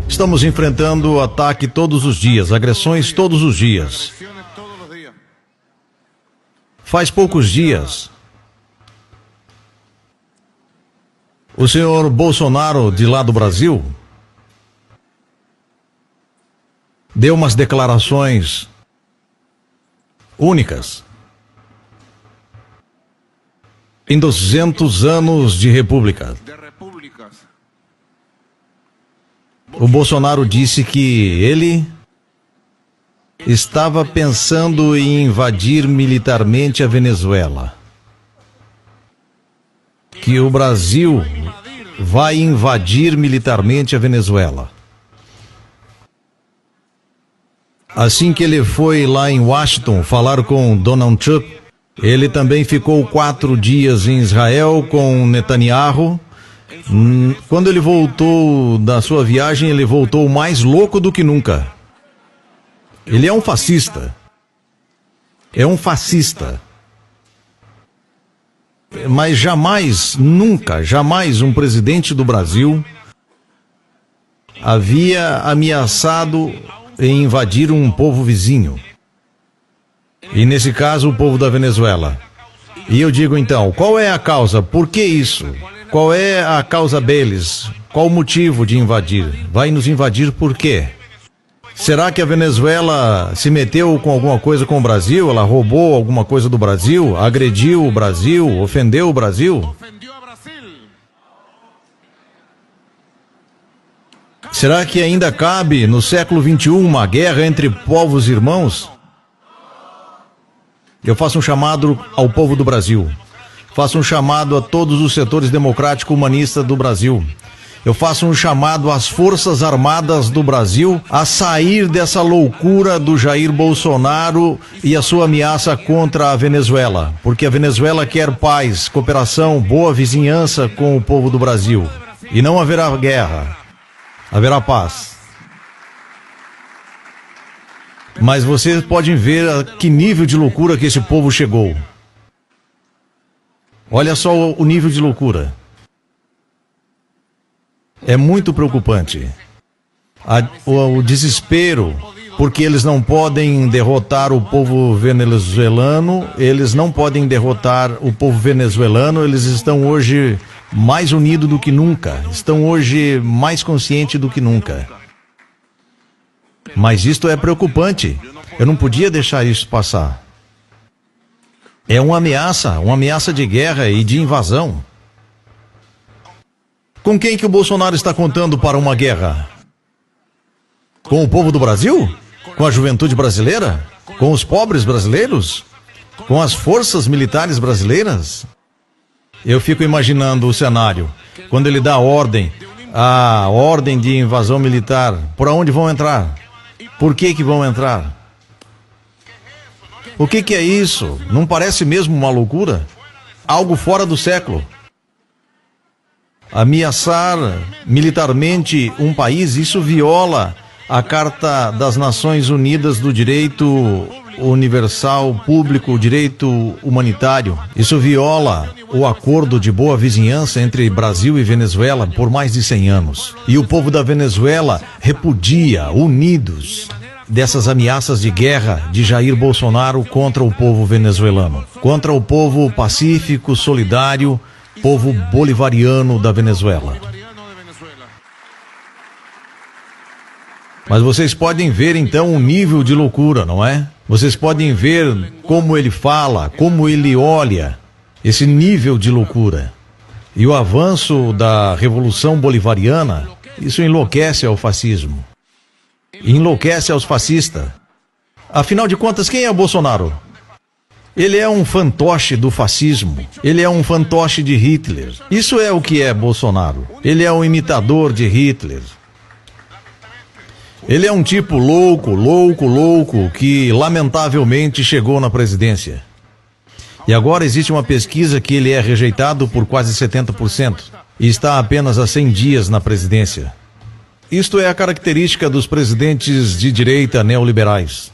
Estamos enfrentando ataque todos os dias, agressões todos os dias. Faz poucos dias, o senhor Bolsonaro, de lá do Brasil, deu umas declarações únicas. Em 200 anos de república, o Bolsonaro disse que ele estava pensando em invadir militarmente a Venezuela. Que o Brasil vai invadir militarmente a Venezuela. Assim que ele foi lá em Washington falar com Donald Trump, ele também ficou 4 dias em Israel com Netanyahu. Quando ele voltou da sua viagem, ele voltou mais louco do que nunca. Ele é um fascista. É um fascista. Mas jamais, nunca, jamais um presidente do Brasil havia ameaçado em invadir um povo vizinho. E nesse caso, o povo da Venezuela. E eu digo então, qual é a causa? Por que isso? Qual é a causa deles? Qual o motivo de invadir? Vai nos invadir por quê? Será que a Venezuela se meteu com alguma coisa com o Brasil? Ela roubou alguma coisa do Brasil? Agrediu o Brasil? Ofendeu o Brasil? Será que ainda cabe, no século XXI, uma guerra entre povos irmãos? Eu faço um chamado ao povo do Brasil. Faço um chamado a todos os setores democrático-humanistas do Brasil. Eu faço um chamado às Forças Armadas do Brasil a sair dessa loucura do Jair Bolsonaro e a sua ameaça contra a Venezuela. Porque a Venezuela quer paz, cooperação, boa vizinhança com o povo do Brasil. E não haverá guerra. Haverá paz. Mas vocês podem ver a que nível de loucura que esse povo chegou. Olha só o nível de loucura. É muito preocupante. O desespero, porque eles não podem derrotar o povo venezuelano, eles não podem derrotar o povo venezuelano, eles estão hoje mais unidos do que nunca, estão hoje mais conscientes do que nunca. Mas isto é preocupante. Eu não podia deixar isso passar. É uma ameaça de guerra e de invasão. Com quem que o Bolsonaro está contando para uma guerra? Com o povo do Brasil? Com a juventude brasileira? Com os pobres brasileiros? Com as forças militares brasileiras? Eu fico imaginando o cenário. Quando ele dá a ordem de invasão militar, por onde vão entrar? Por que vão entrar? O que é isso? Não parece mesmo uma loucura? Algo fora do século. Ameaçar militarmente um país, isso viola a Carta das Nações Unidas do Direito Universal Público, o direito humanitário. Isso viola o acordo de boa vizinhança entre Brasil e Venezuela por mais de 100 anos. E o povo da Venezuela repudia, unidos, dessas ameaças de guerra de Jair Bolsonaro contra o povo venezuelano, contra o povo pacífico, solidário, povo bolivariano da Venezuela. Mas vocês podem ver então o nível de loucura, não é? Vocês podem ver como ele fala, como ele olha, esse nível de loucura. E o avanço da Revolução Bolivariana, isso enlouquece ao fascismo. Enlouquece aos fascistas. Afinal de contas, quem é o Bolsonaro? Ele é um fantoche do fascismo. Ele é um fantoche de Hitler. Isso é o que é Bolsonaro. Ele é um imitador de Hitler. Ele é um tipo louco, que lamentavelmente chegou na presidência. E agora existe uma pesquisa que ele é rejeitado por quase 70% e está apenas há 100 dias na presidência. Isto é a característica dos presidentes de direita neoliberais.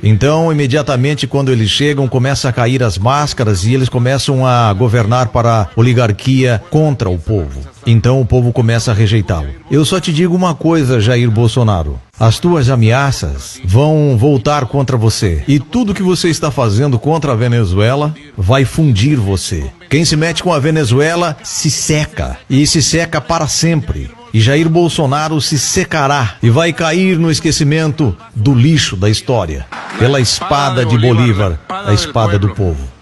Então, imediatamente quando eles chegam, começa a cair as máscaras e eles começam a governar para a oligarquia contra o povo. Então o povo começa a rejeitá-lo. Eu só te digo uma coisa, Jair Bolsonaro. As tuas ameaças vão voltar contra você. E tudo que você está fazendo contra a Venezuela vai fundir você. Quem se mete com a Venezuela se seca. E se seca para sempre. E Jair Bolsonaro se secará e vai cair no esquecimento do lixo da história. Pela espada de Bolívar, a espada do povo.